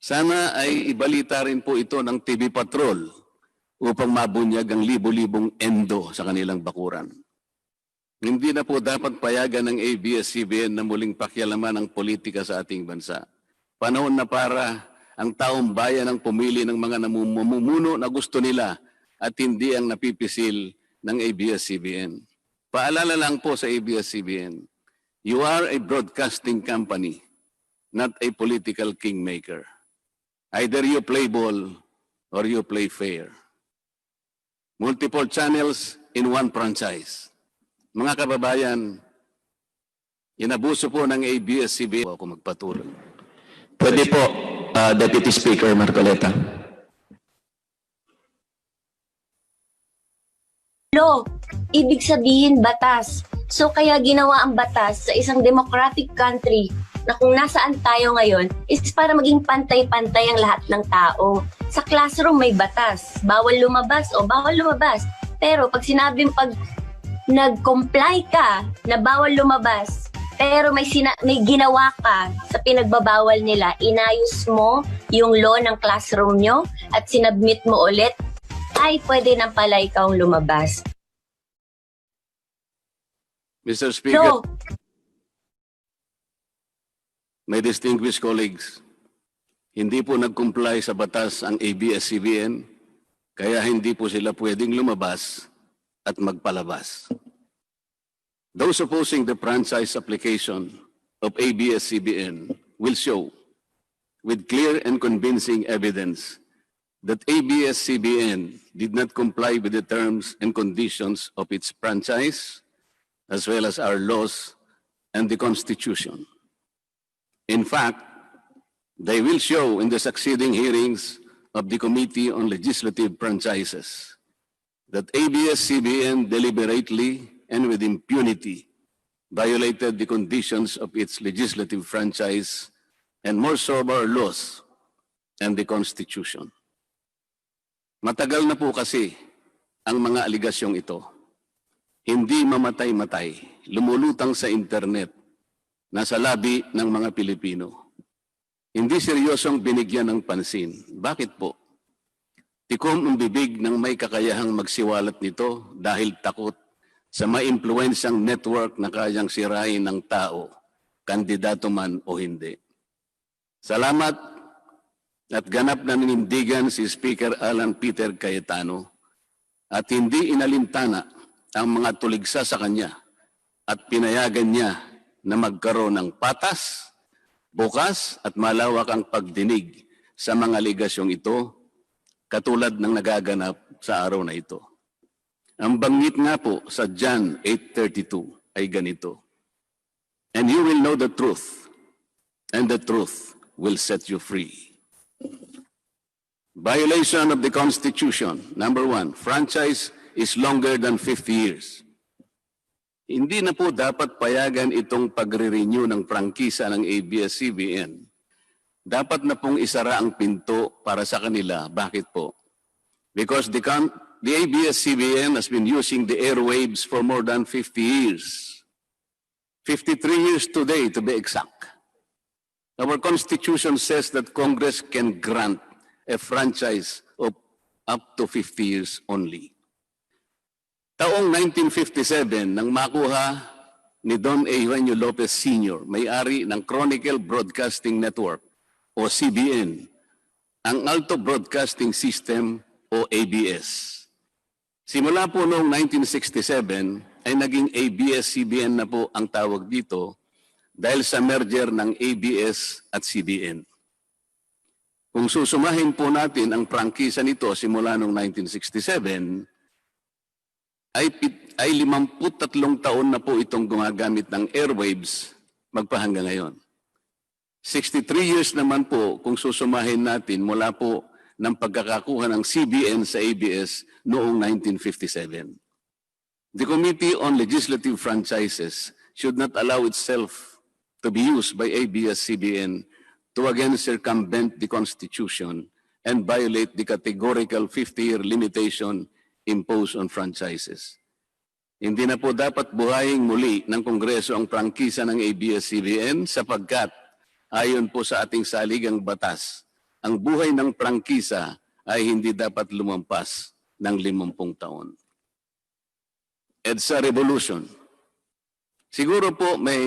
Sana ay ibalita rin po ito ng TV Patrol upang mabunyag ang libo-libong endo sa kanilang bakuran. Hindi na po dapat payagan ng ABS-CBN na muling pakialaman ang politika sa ating bansa. Panahon na para ang taong bayan ang pumili ng mga namumuno na gusto nila at hindi ang napipisil ng ABS-CBN. Paalala lang po sa ABS-CBN, you are a broadcasting company, not a political kingmaker. Either you play ball or you play fair. Multiple channels in one franchise. Mga kababayan, inabuso po ng ABS-CBN ako magpatuloy. Pwede po, Deputy Speaker Marcoleta. Law, ibig sabihin batas. So kaya ginawa ang batas sa isang democratic country na kung nasaan tayo ngayon is para maging pantay-pantay ang lahat ng tao. Sa classroom may batas, bawal lumabas o bawal lumabas. Pero pag nag-comply ka na bawal lumabas, pero may ginawa ka sa pinagbabawal nila, inayos mo yung law ng classroom nyo at sinubmit mo ulit, ay pwede nang pala ikaw lumabas. Mr. Speaker, No. my distinguished colleagues, hindi po nag-comply sa batas ang ABS-CBN, kaya hindi po sila pwedeng lumabas at magpalabas. Those opposing the franchise application of ABS-CBN will show with clear and convincing evidence that ABS-CBN did not comply with the terms and conditions of its franchise, as well as our laws and the Constitution. In fact, they will show in the succeeding hearings of the Committee on Legislative Franchises that ABS-CBN deliberately and with impunity violated the conditions of its legislative franchise and more so our laws and the Constitution. Matagal na po kasi ang mga aligasyong ito. Hindi mamatay-matay, lumulutang sa internet, nasa labi ng mga Pilipino. Hindi seryosong binigyan ng pansin. Bakit po? Tikom ang bibig ng may kakayahang magsiwalat nito dahil takot sa maimpluwensyang network na kayang sirain ng tao, kandidato man o hindi. Salamat at ganap na ninindigan si Speaker Alan Peter Cayetano at hindi inalintana ang mga tuligsa sa kanya at pinayagan niya na magkaroon ng patas, bukas at malawak ang pagdinig sa mga aligasyong ito katulad ng nagaganap sa araw na ito. Ang banggit nga po sa John 8:32 ay ganito, and you will know the truth, and the truth will set you free. Violation of the Constitution. Number 1, franchise is longer than 50 years. Hindi na po dapat payagan itong pagre-renew ng prangkisa ng ABS-CBN. Dapat na pong isara ang pinto para sa kanila. Bakit po? Because the ABS-CBN has been using the airwaves for more than 50 years. 53 years today, to be exact. Our Constitution says that Congress can grant a franchise of up to 50 years only. Taong 1957, nang makuha ni Don Eugenio Lopez Sr., may-ari ng Chronicle Broadcasting Network o CBN, ang Alto Broadcasting System o ABS. Simula po noong 1967 ay naging ABS-CBN na po ang tawag dito dahil sa merger ng ABS at CBN. Kung susumahin po natin ang prangkisa nito simula noong 1967, ay 53 taon na po itong gumagamit ng airwaves magpahanggang ngayon. 63 years naman po kung susumahin natin mula po ng pagkakakuha ng CBN sa ABS noong 1957. The Committee on Legislative Franchises should not allow itself to be used by ABS-CBN to again circumvent the Constitution and violate the categorical 50-year limitation imposed on franchises. Hindi na po dapat buhayin muli ng Kongreso ang prangkisa ng ABS-CBN sapagkat ayon po sa ating saligang batas, ang buhay ng prangkisa ay hindi dapat lumampas ng 50 taon. EDSA Revolution. Siguro po may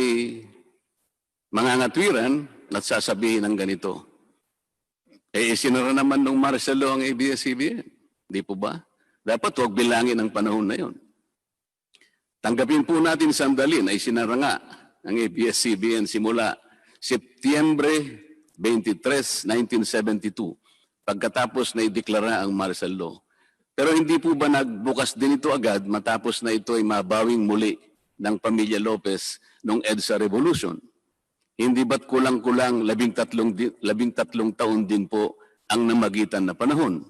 mga ngatwiran at sasabihin ng ganito. Isinara naman nung martial law ang ABS-CBN. Di po ba? Dapat huwag bilangin ang panahon na yon. Tanggapin po natin sandali na isinara nga ang ABS-CBN simula Setyembre 23, 1972, pagkatapos na ideklara ang martial law. Pero hindi po ba nagbukas din ito agad matapos na ito ay mabawing muli ng pamilya Lopez noong EDSA Revolution? Hindi ba't kulang-kulang 13 taon din po ang namagitan na panahon?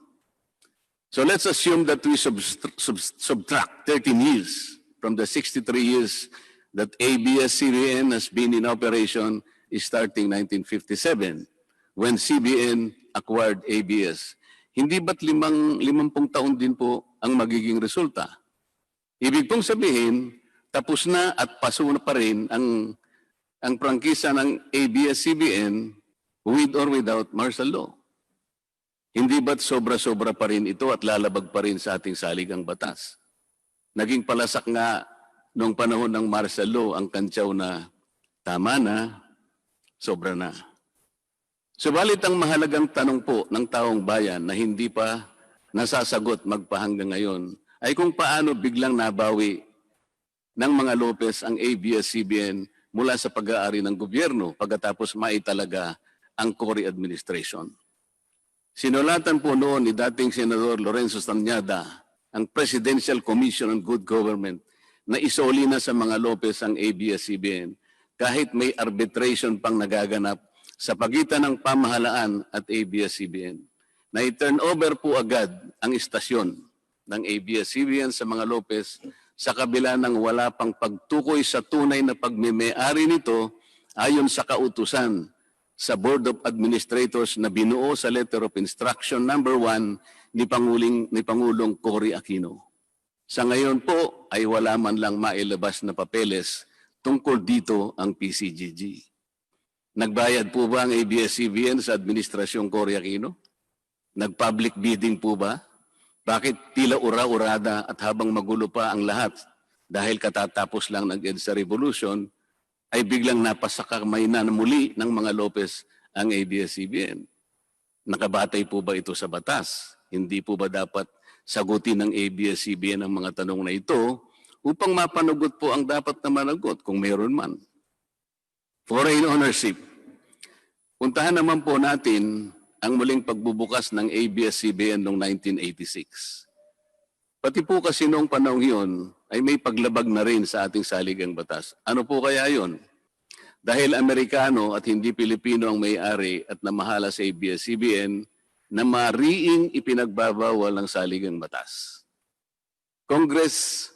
So let's assume that we subtract 13 years from the 63 years that ABS-CBN has been in operation starting 1957 when CBN acquired ABS. Hindi ba't 50 taon din po ang magiging resulta? Ibig pong sabihin, tapos na at paso na pa rin ang prangkisa ng ABS-CBN with or without martial law. Hindi ba't sobra-sobra pa rin ito at lalabag pa rin sa ating saligang batas? Naging palasak nga noong panahon ng martial law ang kantsaw na tama na, sobra na. Subalit ang mahalagang tanong po ng taong bayan na hindi pa nasasagot magpahanggang ngayon ay kung paano biglang nabawi ng mga Lopez ang ABS-CBN mula sa pag-aari ng gobyerno pagkatapos maitalaga ang Cory administration. Sinulatan po noon ni dating Senador Lorenzo Tanyada ang Presidential Commission on Good Government na isoli na sa mga Lopez ang ABS-CBN kahit may arbitration pang nagaganap sa pagitan ng pamahalaan at ABS-CBN. Na i-turn over po agad ang istasyon ng ABS-CBN sa mga Lopez sa kabila ng wala pang pagtukoy sa tunay na pagmimay-ari nito ayon sa kautusan sa Board of Administrators na binuo sa Letter of Instruction number 1 ni Pangulong Cory Aquino. Sa ngayon po ay wala man lang mailabas na papeles tungkol dito ang PCGG. Nagbayad po ba ang ABS-CBN sa Administrasyong Cory Aquino? Nag-public bidding po ba? Bakit tila ura-urada at habang magulo pa ang lahat dahil katatapos lang ng EDSA Revolution, ay biglang napasakamay na muli ng mga Lopez ang ABS-CBN? Nakabatay po ba ito sa batas? Hindi po ba dapat sagutin ng ABS-CBN ang mga tanong na ito upang mapanagot po ang dapat na managot kung mayroon man? Foreign ownership. Puntahan naman po natin ang muling pagbubukas ng ABS-CBN noong 1986. Pati po kasi noong panahon yun ay may paglabag na rin sa ating saligang batas. Ano po kaya yun? Dahil Amerikano at hindi Pilipino ang may-ari at namahala sa ABS-CBN na mariing ipinagbabawal ng saligang batas. Congress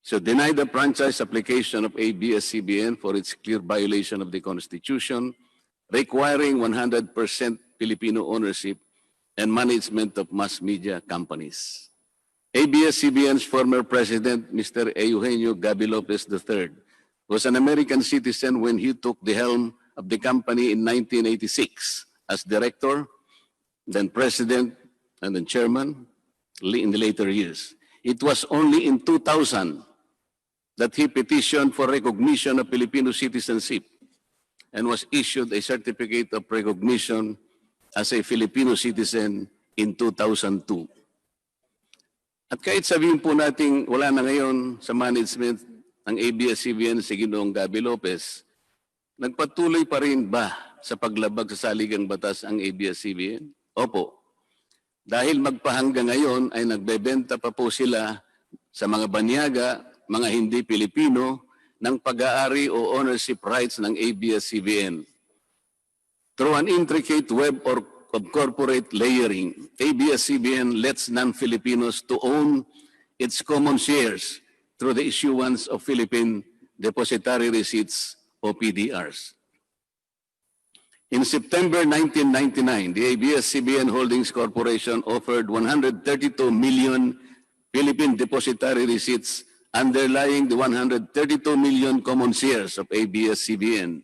should deny the franchise application of ABS-CBN for its clear violation of the Constitution, requiring 100% Filipino ownership and management of mass media companies. ABS-CBN's former president, Mr. Eugenio Gaby Lopez III, was an American citizen when he took the helm of the company in 1986 as director, then president, and then chairman in the later years. It was only in 2000 that he petitioned for recognition of Filipino citizenship and was issued a certificate of recognition as a Filipino citizen in 2002. At kahit sabihin po natin wala na ngayon sa management ng ABS-CBN si Ginoong Gaby Lopez, nagpatuloy pa rin ba sa paglabag sa saligang batas ang ABS-CBN? Opo. Dahil magpahanggang ngayon ay nagbebenta pa po sila sa mga banyaga, mga hindi Pilipino, ng pag-aari o ownership rights ng ABS-CBN. Through an intricate web of corporate layering, ABS-CBN lets non-Filipinos to own its common shares through the issuance of Philippine Depositary Receipts o PDRs. In September 1999, the ABS-CBN Holdings Corporation offered 132 million Philippine Depositary Receipts underlying the 132 million common shares of ABS-CBN.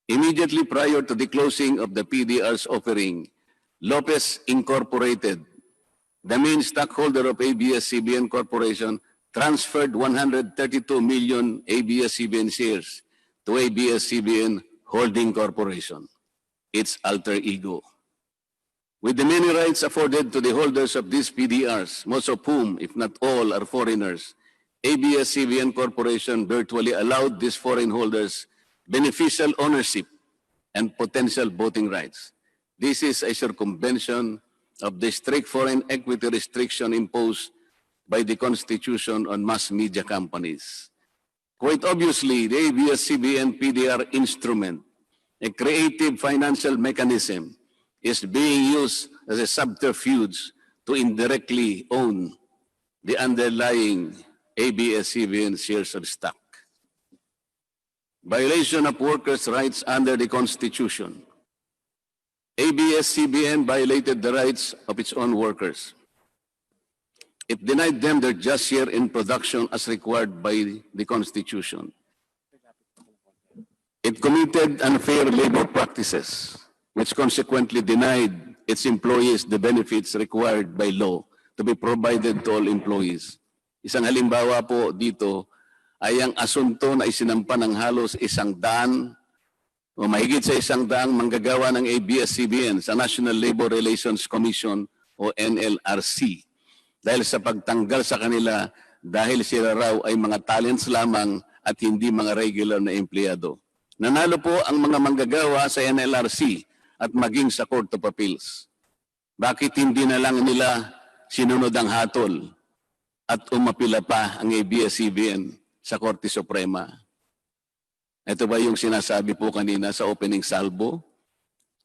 Immediately prior to the closing of the PDR's offering, Lopez Incorporated, the main stockholder of ABS-CBN Corporation, transferred 132 million ABS-CBN shares to ABS-CBN Holding Corporation, its alter ego. With the many rights afforded to the holders of these PDRs, most of whom, if not all, are foreigners, ABS-CBN Corporation virtually allowed these foreign holders beneficial ownership and potential voting rights. This is a circumvention of the strict foreign equity restriction imposed by the Constitution on mass media companies. Quite obviously, the ABS-CBN PDR instrument, a creative financial mechanism, is being used as a subterfuge to indirectly own the underlying ABS-CBN shares of stock. Violation of workers' rights under the Constitution. ABS-CBN violated the rights of its own workers. It denied them their just share in production as required by the Constitution. It committed unfair labor practices, which consequently denied its employees the benefits required by law to be provided to all employees. Isang halimbawa po dito ay ang asunto na isinampa ng halos 100 o mahigit sa 100 manggagawa ng ABS-CBN sa National Labor Relations Commission o NLRC dahil sa pagtanggal sa kanila dahil sila raw ay mga talents lamang at hindi mga regular na empleyado. Nanalo po ang mga manggagawa sa NLRC at maging sa Court of Appeals. Bakit hindi na lang nila sinunod ang hatol at umapila pa ang ABS-CBN sa Korte Suprema? Ito ba yung sinasabi po kanina sa opening salvo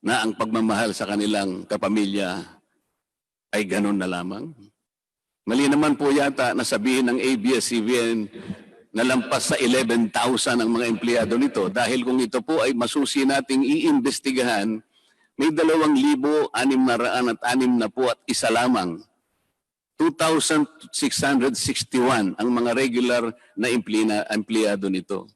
na ang pagmamahal sa kanilang kapamilya ay ganun na lamang? Mali naman po yata na sabihin ng ABS-CBN na lampas sa 11,000 ang mga empleyado nito dahil kung ito po ay masusi nating iimbestigahan, may 2,661 at isa lamang. 2,661 ang mga regular na empleyado nito.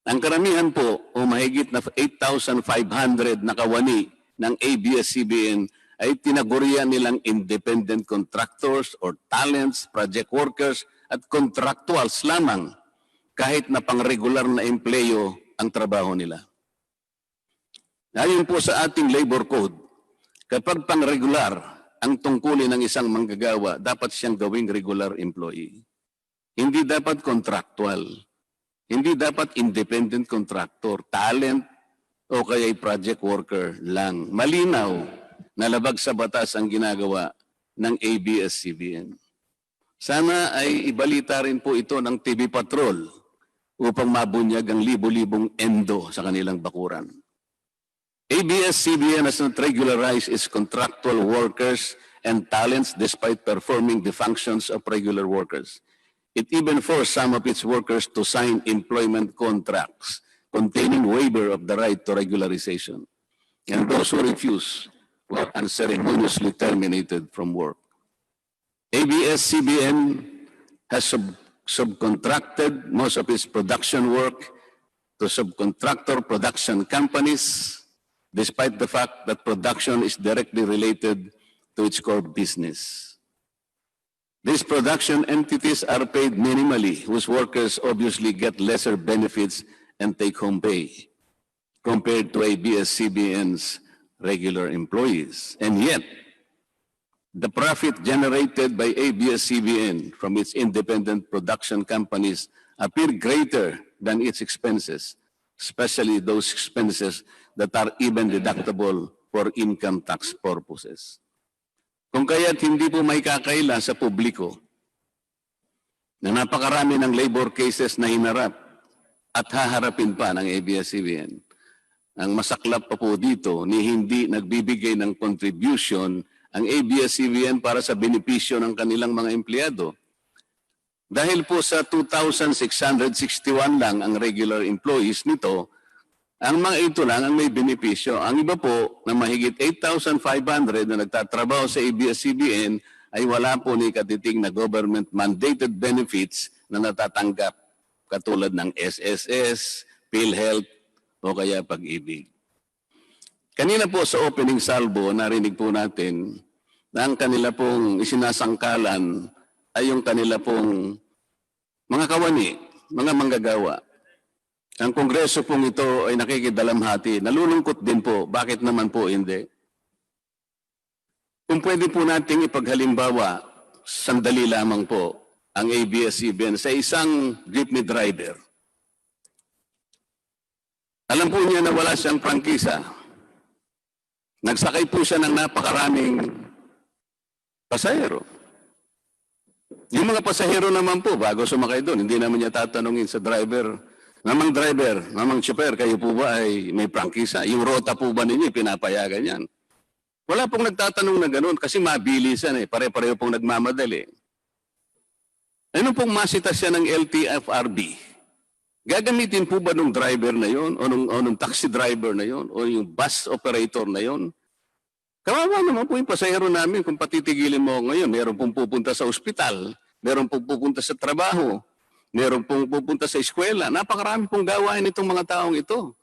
Ang karamihan po o mahigit na 8,500 na kawani ng ABS-CBN ay tinagurian nilang independent contractors or talents, project workers at contractuals lamang kahit na pang-regular na empleyo ang trabaho nila. Ayon po sa ating labor code, kapag pang-regular ang tungkulin ng isang manggagawa, dapat siyang gawing regular employee. Hindi dapat contractual. Hindi dapat independent contractor, talent, o kaya'y project worker lang. Malinaw na labag sa batas ang ginagawa ng ABS-CBN. Sana ay ibalita rin po ito ng TV Patrol upang mabunyag ang libo-libong endo sa kanilang bakuran. ABS-CBN has not regularized its contractual workers and talents despite performing the functions of regular workers. It even forced some of its workers to sign employment contracts containing waiver of the right to regularization. And those who refuse were unceremoniously terminated from work. ABS-CBN has subcontracted most of its production work to subcontractor production companies, despite the fact that production is directly related to its core business. These production entities are paid minimally, whose workers obviously get lesser benefits and take-home pay compared to ABS-CBN's regular employees. And yet, the profit generated by ABS-CBN from its independent production companies appear greater than its expenses, especially those expenses that are even deductible for income tax purposes. Kung kaya't hindi po may kakaila sa publiko na napakarami ng labor cases na hinarap at haharapin pa ng ABS-CBN. Ang masaklap pa po dito ni hindi nagbibigay ng contribution ang ABS-CBN para sa benepisyo ng kanilang mga empleyado. Dahil po sa 2,661 lang ang regular employees nito, ang mga ito lang ang may benepisyo. Ang iba po na mahigit 8,500 na nagtatrabaho sa ABS-CBN ay wala po ni katiting na government-mandated benefits na natatanggap katulad ng SSS, PhilHealth o kaya Pag-ibig. Kanina po sa opening salvo, narinig po natin na ang kanila pong isinasangkalan ay yung kanila pong mga kawani, mga manggagawa. Ang kongreso pong ito ay nakikidalamhati. Nalulungkot din po. Bakit naman po hindi? Kung pwede po nating ipaghalimbawa, sandali lamang po, ang ABS-CBN sa isang jeepney driver. Alam po niya na wala siyang prangkisa. Nagsakay po siya ng napakaraming pasahero. Yung mga pasahero naman po, bago sumakay doon, hindi naman niya tatanungin sa driver, Mamang driver, mamang chopper, kayo po ba ay may prangkisa? Yung rota po ba ninyo, pinapayagan yan? Wala pong nagtatanong na gano'n kasi mabilisan pare-pareho pong nagmamadali. Ano pong masita siya ng LTFRB? Gagamitin po ba nung driver na yon o nung taxi driver na yon o yung bus operator na yon? Kawawa naman po yung pasahero namin kung patitigilin mo ngayon. Meron pong pupunta sa ospital, meron pong pupunta sa trabaho, meron pong pupunta sa eskwela. Napakarami pong gawain itong mga taong ito.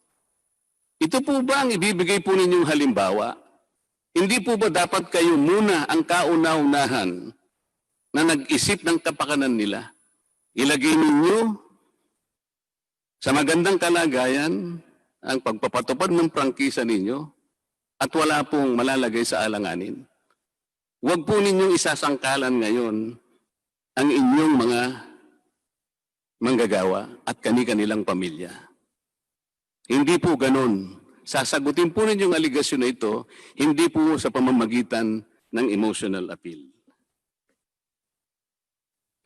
Ito po ba ang ibibigay po ninyong halimbawa? Hindi po ba dapat kayo muna ang kauna-unahan na nag-isip ng kapakanan nila? Ilagay ninyo sa magandang kalagayan ang pagpapatupad ng prangkisa ninyo at wala pong malalagay sa alanganin. Huwag po ninyong isasangkalan ngayon ang inyong mga manggagawa at kani-kanilang pamilya. Hindi po ganun. Sasagutin po ninyong aligasyon na ito, hindi po sa pamamagitan ng emotional appeal.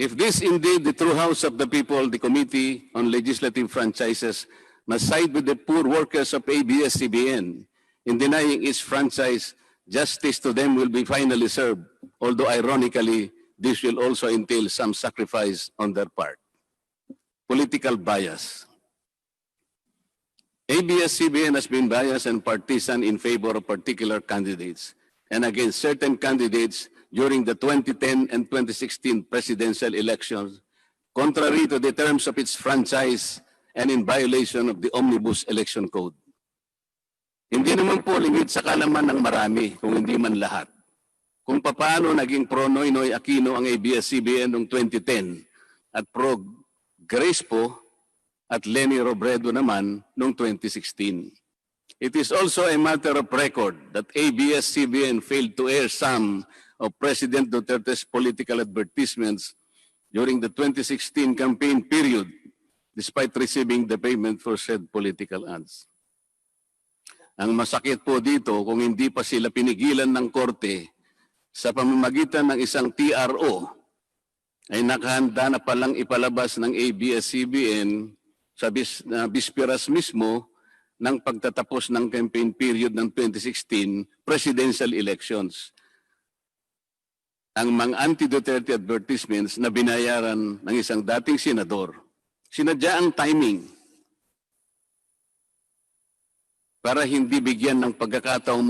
If this indeed the true house of the people, the Committee on Legislative Franchises must side with the poor workers of ABS-CBN in denying its franchise, justice to them will be finally served, although ironically, this will also entail some sacrifice on their part. Political bias. ABS-CBN has been biased and partisan in favor of particular candidates and against certain candidates during the 2010 and 2016 presidential elections, contrary to the terms of its franchise and in violation of the Omnibus Election Code. Hindi naman po lingid sa kalaman ng marami, kung hindi man lahat, kung paano naging pro Noynoy Aquino ang ABS-CBN noong 2010 at pro Grace po at Lenny Robredo naman noong 2016. It is also a matter of record that ABS-CBN failed to air some of President Duterte's political advertisements during the 2016 campaign period despite receiving the payment for said political ads. Ang masakit po dito kung hindi pa sila pinigilan ng korte sa pamamagitan ng isang TRO ay nakahanda na palang ipalabas ng ABS-CBN sa bisperas mismo ng pagtatapos ng campaign period ng 2016 presidential elections. Ang mga anti-Duterte advertisements na binayaran ng isang dating senador, sinadya ang timing para hindi bigyan ng pagkakataong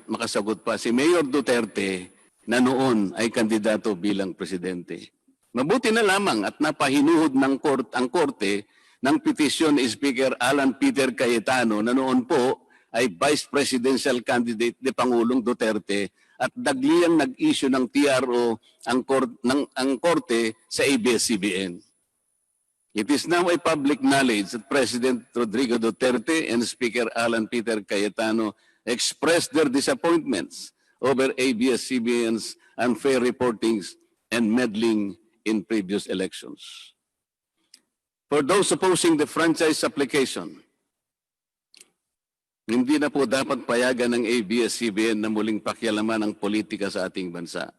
makasagot pa si Mayor Duterte na noon ay kandidato bilang presidente. Mabuti na lamang at napahinuhod ng ang korte ng petisyon ni Speaker Alan Peter Cayetano na noon po ay Vice Presidential Candidate ni Pangulong Duterte at dagliang nag-issue ng TRO ang korte sa ABS-CBN. It is now a public knowledge that President Rodrigo Duterte and Speaker Alan Peter Cayetano expressed their disappointments over ABS-CBN's unfair reportings and meddling in previous elections. For those opposing the franchise application, hindi na po dapat payagan ng ABS-CBN na muling pakialaman ang politika sa ating bansa.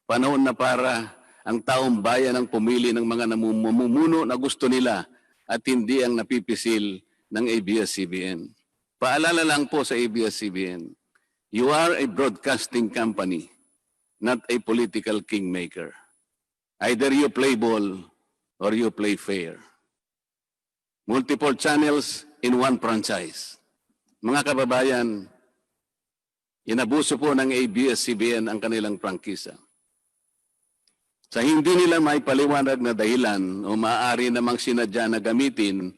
Panahon na para ang taong bayan ang pumili ng mga namumuno na gusto nila at hindi ang napipisil ng ABS-CBN. Paalala lang po sa ABS-CBN, you are a broadcasting company, not a political kingmaker. Either you play ball or you play fair. Multiple channels in one franchise. Mga kababayan, inabuso po ng ABS-CBN ang kanilang prangkisa. Sa hindi nila may paliwanag na dahilan o maaari namang sinadya na gamitin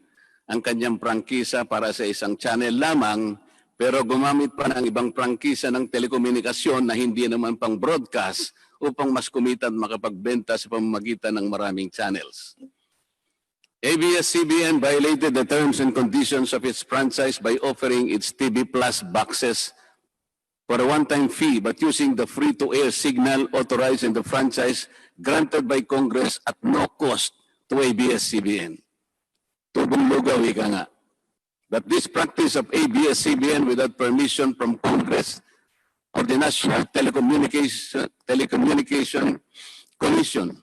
ang kanyang prangkisa para sa isang channel lamang, pero gumamit pa ng ibang prangkisa ng telekomunikasyon na hindi naman pang broadcast upang mas kumita at makapagbenta sa pamamagitan ng maraming channels. ABS-CBN violated the terms and conditions of its franchise by offering its TV Plus boxes for a one-time fee but using the free-to-air signal authorized in the franchise granted by Congress at no cost to ABS-CBN. Tubong lugaw, ika nga. But this practice of ABS-CBN without permission from Congress or the National Telecommunication Commission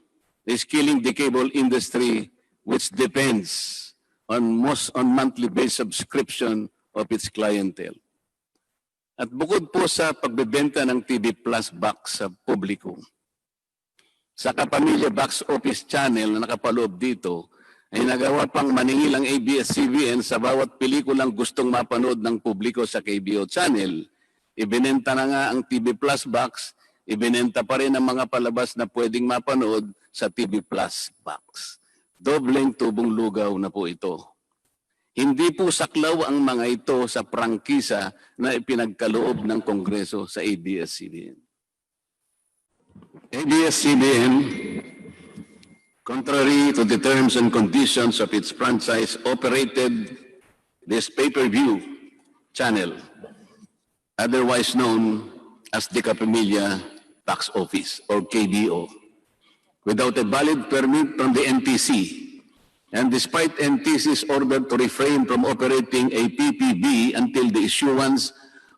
is killing the cable industry, which depends on monthly-based subscription of its clientele. At bukod po sa pagbebenta ng TV Plus box sa publiko, sa Kapamilya Box Office Channel na nakapaloob dito, ay nagawa pang maningil ang ABS-CBN sa bawat pelikulang gustong mapanood ng publiko sa KBO Channel. Ibinenta na nga ang TV Plus box, ibinenta pa rin ang mga palabas na pwedeng mapanood sa TV Plus box. Dobleng tubong lugaw na po ito. Hindi po saklaw ang mga ito sa prangkisa na ipinagkaloob ng Kongreso sa ABS-CBN. ABS-CBN, contrary to the terms and conditions of its franchise, operated this pay-per-view channel, otherwise known as the Kapamilya Box Office or KBO, without a valid permit from the NTC. And despite NTC's order to refrain from operating a PPB until the issuance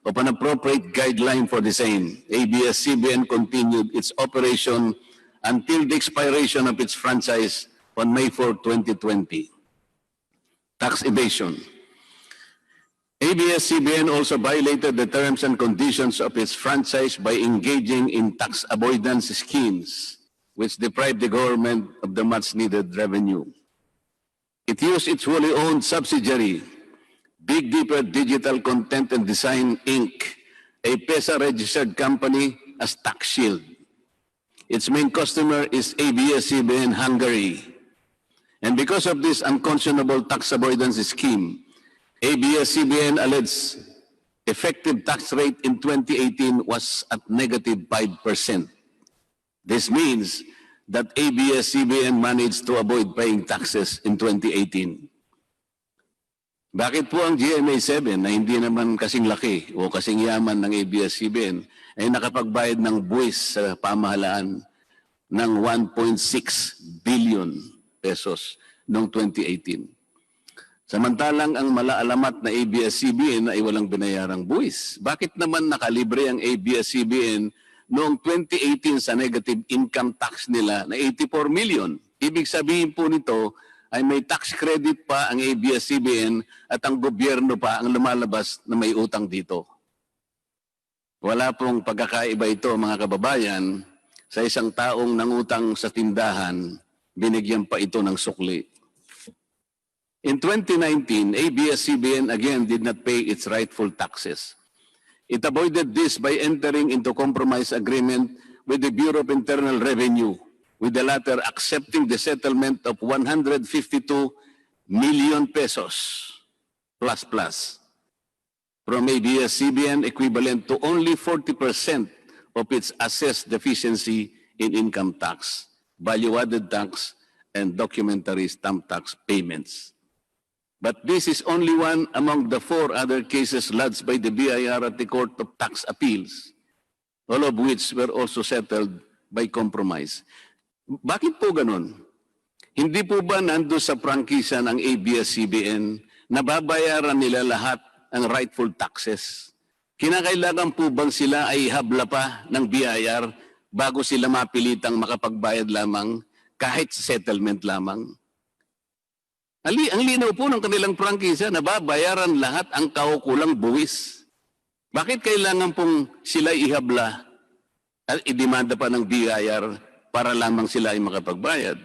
of an appropriate guideline for the same, ABS-CBN continued its operation until the expiration of its franchise on May 4, 2020. Tax evasion. ABS-CBN also violated the terms and conditions of its franchise by engaging in tax avoidance schemes, which deprived the government of the much-needed revenue. It used its wholly owned subsidiary, Big Dipper Digital Content and Design, Inc., a PESA-registered company, as tax shield. Its main customer is ABS-CBN Hungary. And because of this unconscionable tax avoidance scheme, ABS-CBN alleged effective tax rate in 2018 was at negative 5%. This means that ABS-CBN managed to avoid paying taxes in 2018. Bakit po ang GMA7 na hindi naman kasing laki o kasing yaman ng ABS-CBN ay nakapagbayad ng buwis sa pamahalaan ng 1.6 billion pesos noong 2018? Samantalang ang malaalamat na ABS-CBN ay walang binayarang buwis. Bakit naman nakalibre ang ABS-CBN noong 2018 sa negative income tax nila na 84 million. Ibig sabihin po nito ay may tax credit pa ang ABS-CBN at ang gobyerno pa ang lumalabas na may utang dito. Wala pong pagkakaiba ito, mga kababayan. Sa isang taong nangutang sa tindahan, binigyan pa ito ng sukli. In 2019, ABS-CBN again did not pay its rightful taxes. It avoided this by entering into compromise agreement with the Bureau of Internal Revenue, with the latter accepting the settlement of 152 million pesos plus from ABS-CBN, equivalent to only 40% of its assessed deficiency in income tax, value-added tax, and documentary stamp tax payments. But this is only one among the 4 other cases lodged by the BIR at the Court of Tax Appeals, all of which were also settled by compromise. Bakit po ganun? Hindi po ba nando sa prangkisa ng ABS-CBN na babayaran nila lahat ang rightful taxes? Kinakailangan po bang sila ay habla pa ng BIR bago sila mapilitang makapagbayad lamang kahit settlement lamang? Ang linaw po ng kanilang prangkisa na babayaran lahat ang kaukulang buwis. Bakit kailangan pong sila ihabla at idemanda pa ng BIR para lamang sila ay makapagbayad?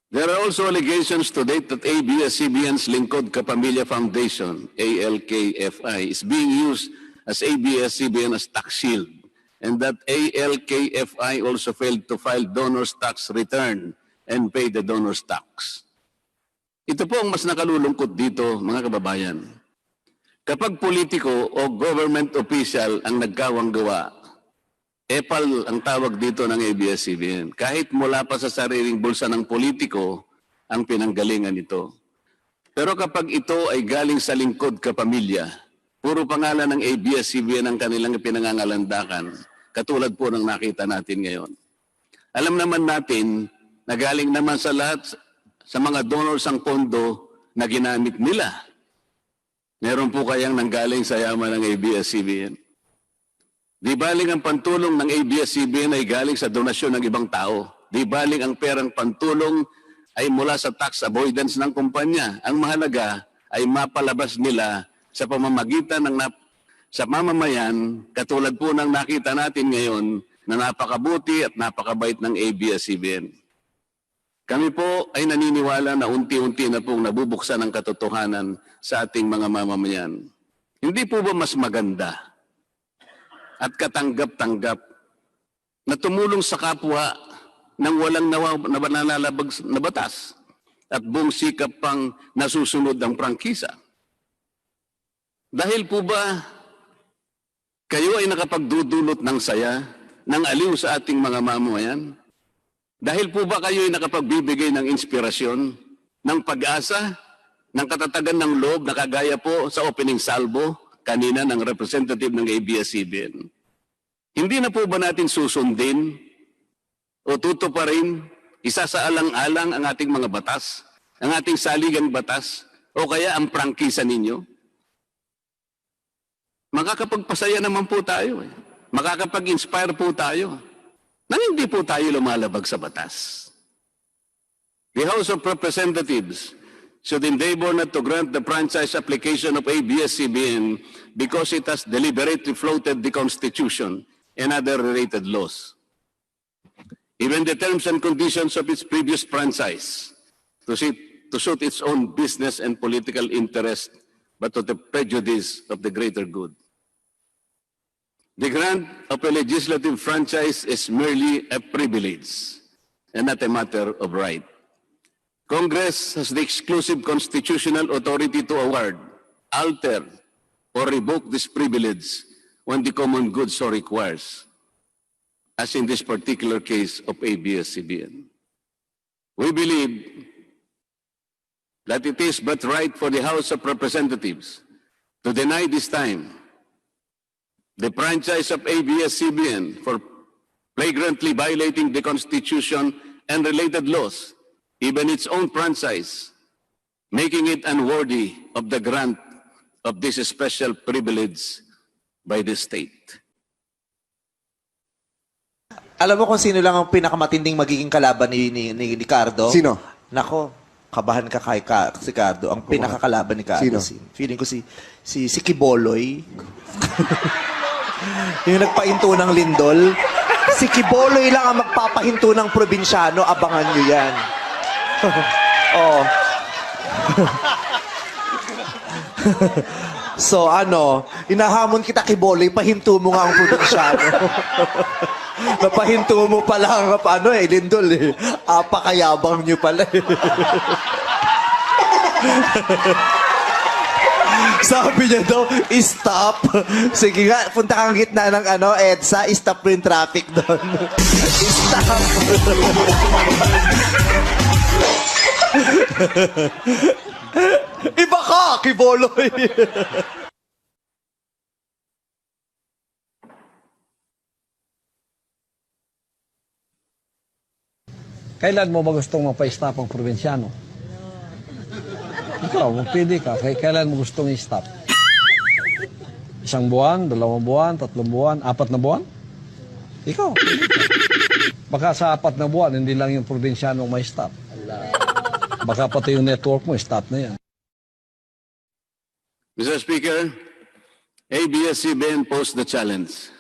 There are also allegations to date that ABS-CBN's Lingkod Kapamilya Foundation, ALKFI, is being used as ABS-CBN as tax shield, and that ALKFI also failed to file donor's tax return and pay the donor's tax. Ito po ang mas nakalulungkot dito, mga kababayan. Kapag politiko o government official ang nagkawang gawa, epal ang tawag dito ng ABS-CBN. Kahit mula pa sa sariling bulsa ng politiko, ang pinanggalingan nito. Pero kapag ito ay galing sa lingkod kapamilya, puro pangalan ng ABS-CBN ang kanilang pinangangalandakan, katulad po ng nakita natin ngayon. Alam naman natin na galing naman sa lahat, sa mga donors ang pondo na ginamit nila. Meron po kayang nanggaling sa yaman ng ABS-CBN. Di baling ang pantulong ng ABS-CBN ay galing sa donasyon ng ibang tao. Di baling ang perang pantulong ay mula sa tax avoidance ng kumpanya. Ang mahalaga ay mapalabas nila sa pamamagitan ng sa mamamayan, katulad po ng nakita natin ngayon na napakabuti at napakabait ng ABS-CBN. Kami po ay naniniwala na unti-unti na pong nabubuksan ang katotohanan sa ating mga mamamayan. Hindi po ba mas maganda at katanggap-tanggap na tumulong sa kapwa ng walang nalalabag na batas at buong sikap pang nasusunod ang prangkisa? Dahil po ba kayo ay nakapagdudulot ng saya, ng aliw sa ating mga mamamayan? Dahil po ba kayo ay nakapagbibigay ng inspirasyon, ng pag-asa, ng katatagan ng loob na kagaya po sa opening salvo kanina ng representative ng ABS-CBN? Hindi na po ba natin susundin o tutuparin, isa sa alang-alang ang ating mga batas, ang ating saligang batas, o kaya ang prangkisa ninyo? Makakapagpasaya naman po tayo. Makakapag-inspire po tayo. Nang hindi po tayo lumalabag sa batas. The House of Representatives should endeavor not to grant the franchise application of ABS-CBN because it has deliberately floated the Constitution and other related laws. Even the terms and conditions of its previous franchise to suit its own business and political interest, but to the prejudice of the greater good. The grant of a legislative franchise is merely a privilege and not a matter of right. Congress has the exclusive constitutional authority to award, alter, or revoke this privilege when the common good so requires, as in this particular case of ABS-CBN. We believe that it is but right for the House of Representatives to deny this time the franchise of ABS-CBN for flagrantly violating the Constitution and related laws, even its own franchise, making it unworthy of the grant of this special privilege by the state. Alam mo kung sino lang ang pinakamatinding magiging kalaban ni Cardo? Sino? Nako, kabahan ka kay si Cardo. Ang pinakakalaban ni Cardo. Sino? Feeling ko si Kiboloy. Yung nagpahinto ng lindol. Si Kiboloy lang ang magpapahinto ng probinsyano. Abangan nyo yan. Oh. So inahamon kita Kiboloy, pahinto mo nga ang probinsyano. Napahinto mo pala ang lindol eh. Apakayabang nyo pala eh. Sabi niya daw, stop. Sige nga, punta kang gitna ng EDSA, stop mo yung traffic doon. Stop. Iba ka, Kiboloy. Kailan mo ba gustong mapa-stop ang probinsyano? Ikaw, magpili ka. Kailan mo gustong i-stop? 1 buwan, 2 buwan, 3 buwan, 4 na buwan? Ikaw. Baka sa 4 na buwan, hindi lang yung probinsyano may stop. Baka pati yung network mo, stop na yan. Mr. Speaker, ABS-CBN posed the challenge.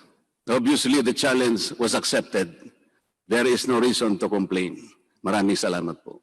Obviously, the challenge was accepted. There is no reason to complain. Maraming salamat po.